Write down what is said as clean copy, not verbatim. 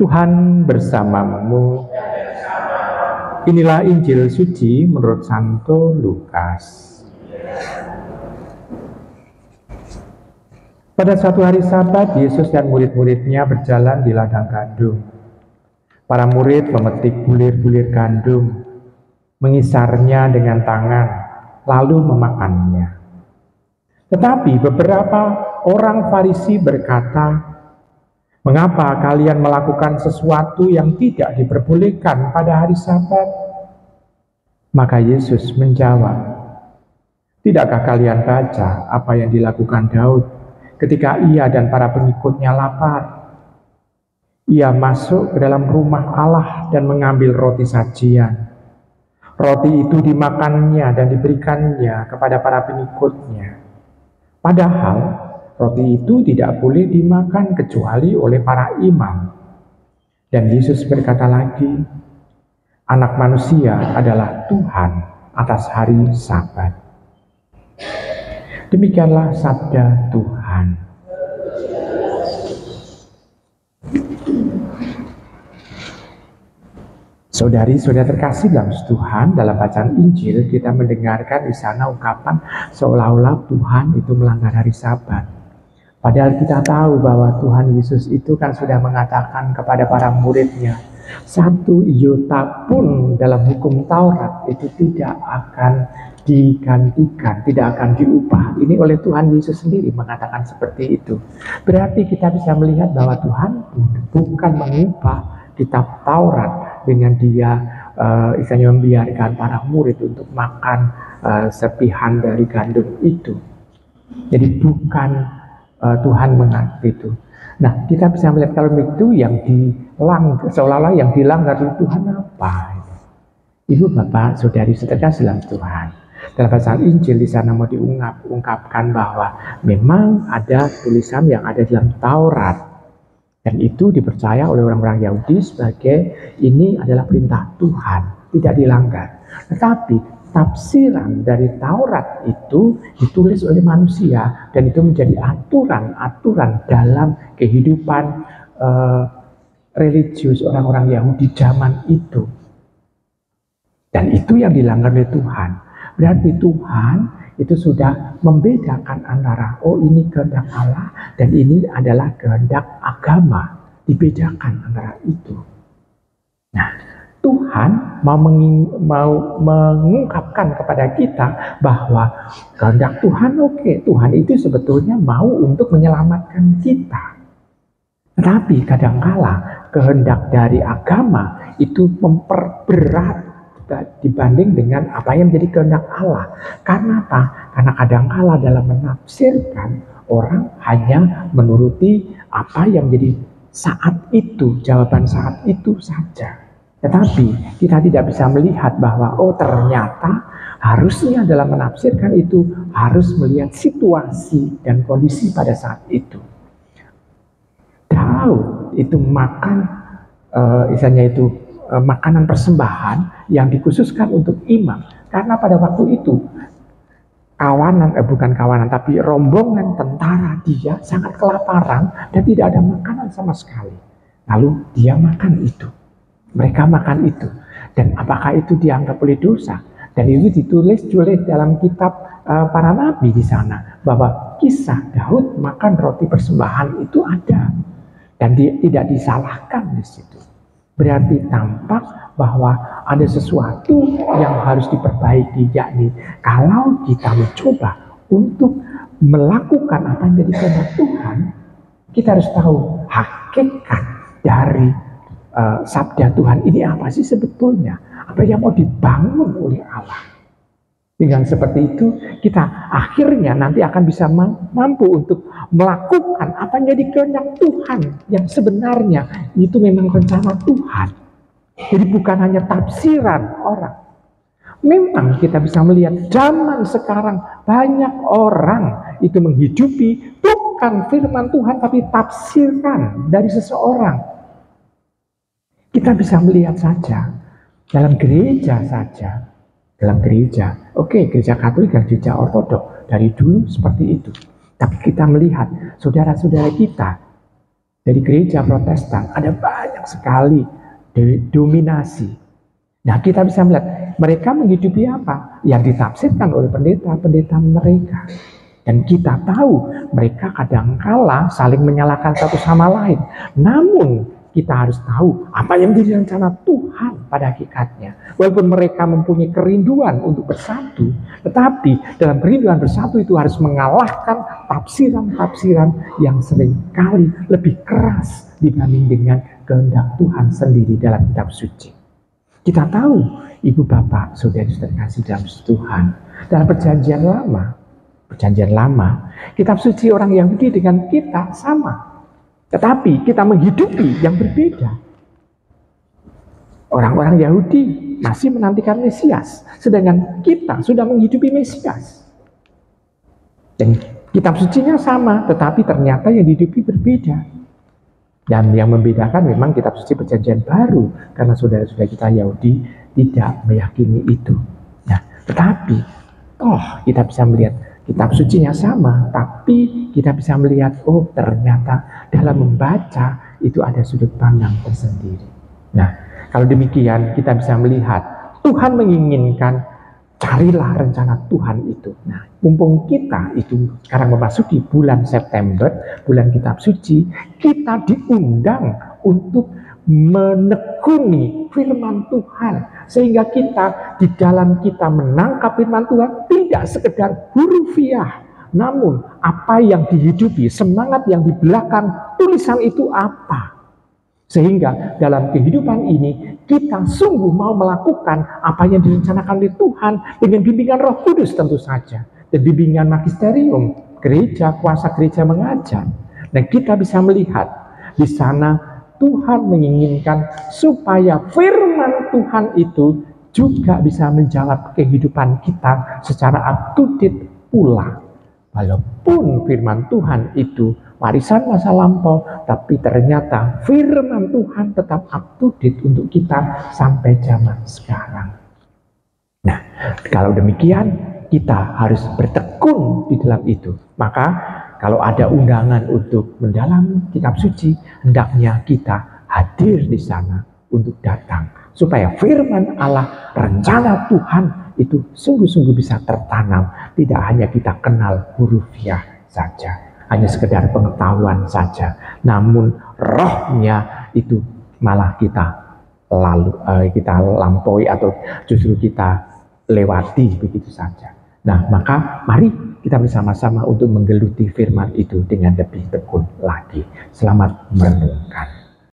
Tuhan bersamamu. Inilah Injil suci menurut Santo Lukas. Pada suatu hari Sabat, Yesus dan murid-muridnya berjalan di ladang gandum. Para murid memetik bulir-bulir gandum, mengisarnya dengan tangan, lalu memakannya. Tetapi beberapa orang Farisi berkata, "Mengapa kalian melakukan sesuatu yang tidak diperbolehkan pada hari Sabat?" Maka Yesus menjawab, "Tidakkah kalian baca apa yang dilakukan Daud ketika ia dan para pengikutnya lapar? Ia masuk ke dalam rumah Allah dan mengambil roti sajian. Roti itu dimakannya dan diberikannya kepada para pengikutnya. Padahal roti itu tidak boleh dimakan kecuali oleh para imam." Dan Yesus berkata lagi, "Anak manusia adalah Tuhan atas hari Sabat." Demikianlah sabda Tuhan. Saudari-saudara terkasih dalam Tuhan, dalam bacaan Injil kita mendengarkan di sana ungkapan seolah-olah Tuhan itu melanggar hari Sabat. Padahal kita tahu bahwa Tuhan Yesus itu kan sudah mengatakan kepada para muridnya, satu iota pun dalam hukum Taurat itu tidak akan digantikan, tidak akan diubah. Ini oleh Tuhan Yesus sendiri mengatakan seperti itu. Berarti kita bisa melihat bahwa Tuhan bukan mengubah kitab Taurat dengan dia istilahnya membiarkan para murid untuk makan serpihan dari gandum itu. Jadi bukan Tuhan mengatur itu. Nah, kita bisa melihat kalau itu yang seolah-olah yang dilanggar oleh Tuhan apa? Ibu, bapak, saudari, saudara dalam Tuhan. Dalam bacaan Injil di sana mau diungkapkan bahwa memang ada tulisan yang ada dalam Taurat. Dan itu dipercaya oleh orang-orang Yahudi sebagai ini adalah perintah Tuhan, tidak dilanggar. Tetapi tafsiran dari Taurat itu ditulis oleh manusia dan itu menjadi aturan-aturan dalam kehidupan religius orang-orang Yahudi zaman itu. Dan itu yang dilanggar oleh Tuhan. Berarti Tuhan itu sudah membedakan antara ini kehendak Allah dan ini adalah kehendak agama. Dibedakan antara itu. Nah, Tuhan mau mengungkapkan kepada kita bahwa kehendak Tuhan Tuhan itu sebetulnya mau untuk menyelamatkan kita. Tetapi kadangkala kehendak dari agama itu memperberat dibanding dengan apa yang menjadi kehendak Allah. Karena apa? Karena kadangkala dalam menafsirkan orang hanya menuruti apa yang menjadi saat itu, jawaban saat itu saja. Tetapi kita tidak bisa melihat bahwa ternyata harusnya dalam menafsirkan itu harus melihat situasi dan kondisi pada saat itu. Daud itu makan misalnya itu makanan persembahan yang dikhususkan untuk imam, karena pada waktu itu tapi rombongan tentara dia sangat kelaparan dan tidak ada makanan sama sekali. Lalu dia makan itu, mereka makan itu, dan apakah itu dianggap oleh dosa? Dan itu ditulis dalam kitab para nabi di sana bahwa kisah Daud makan roti persembahan itu ada dan tidak disalahkan di situ. Berarti tampak bahwa ada sesuatu yang harus diperbaiki, yakni kalau kita mencoba untuk melakukan apa yang menjadi kehendak Tuhan, kita harus tahu hakikat dari sabda Tuhan ini apa sih sebetulnya, apa yang mau dibangun oleh Allah. Dengan seperti itu kita akhirnya nanti akan bisa mampu untuk melakukan apa yang jadi kehendak Tuhan yang sebenarnya itu memang rencana Tuhan. Jadi bukan hanya tafsiran orang. Memang kita bisa melihat zaman sekarang banyak orang itu menghidupi bukan firman Tuhan tapi tafsiran dari seseorang. Kita bisa melihat saja dalam gereja saja. Dalam gereja, gereja Katolik dan gereja Ortodok dari dulu seperti itu. Tapi kita melihat saudara-saudara kita Dari gereja Protestan ada banyak sekali dominasi. Nah, kita bisa melihat mereka menghidupi apa? Yang ditafsirkan oleh pendeta-pendeta mereka. Dan kita tahu mereka kadangkala saling menyalahkan satu sama lain. Namun kita harus tahu apa yang menjadi rencana Tuhan pada hakikatnya. Walaupun mereka mempunyai kerinduan untuk bersatu, tetapi dalam kerinduan bersatu itu harus mengalahkan tafsiran-tafsiran yang seringkali lebih keras dibanding dengan kehendak Tuhan sendiri dalam kitab suci. Kita tahu, ibu bapak, saudara-saudara kasih dalam Tuhan, dalam perjanjian lama, kitab suci orang Yahudi dengan kita sama. Tetapi kita menghidupi yang berbeda. Orang-orang Yahudi masih menantikan Mesias, sedangkan kita sudah menghidupi Mesias. Dan kitab sucinya sama, tetapi ternyata yang dihidupi berbeda. Dan yang membedakan memang kitab suci perjanjian baru, karena saudara-saudara kita Yahudi tidak meyakini itu. Nah, tetapi kita bisa melihat kitab sucinya sama, tapi kita bisa melihat, ternyata dalam membaca itu ada sudut pandang tersendiri. Nah, kalau demikian kita bisa melihat Tuhan menginginkan carilah rencana Tuhan itu. Nah, mumpung kita itu sekarang memasuki bulan September, bulan kitab suci, kita diundang untuk menekuni firman Tuhan. Sehingga kita di dalam kita menangkap firman Tuhan tidak sekedar hurufiah, namun apa yang dihidupi, semangat yang di belakang tulisan itu apa. Sehingga dalam kehidupan ini kita sungguh mau melakukan apa yang direncanakan oleh Tuhan dengan bimbingan Roh Kudus tentu saja. Dan bimbingan magisterium, gereja, kuasa gereja mengajar. Dan kita bisa melihat di sana Tuhan menginginkan supaya firman Tuhan itu juga bisa menjawab kehidupan kita secara up to date pula. Walaupun firman Tuhan itu warisan masa lampau, tapi ternyata firman Tuhan tetap up to date untuk kita sampai zaman sekarang. Nah, kalau demikian kita harus bertekun di dalam itu. Maka kalau ada undangan untuk mendalam kitab suci, hendaknya kita hadir di sana untuk datang. Supaya firman Allah, rencana Tuhan itu sungguh-sungguh bisa tertanam. Tidak hanya kita kenal hurufiah saja, hanya sekedar pengetahuan saja. Namun rohnya itu malah kita lampaui atau justru kita lewati begitu saja. Nah, maka mari kita bersama-sama untuk menggeluti firman itu dengan lebih tekun lagi. Selamat merenungkan.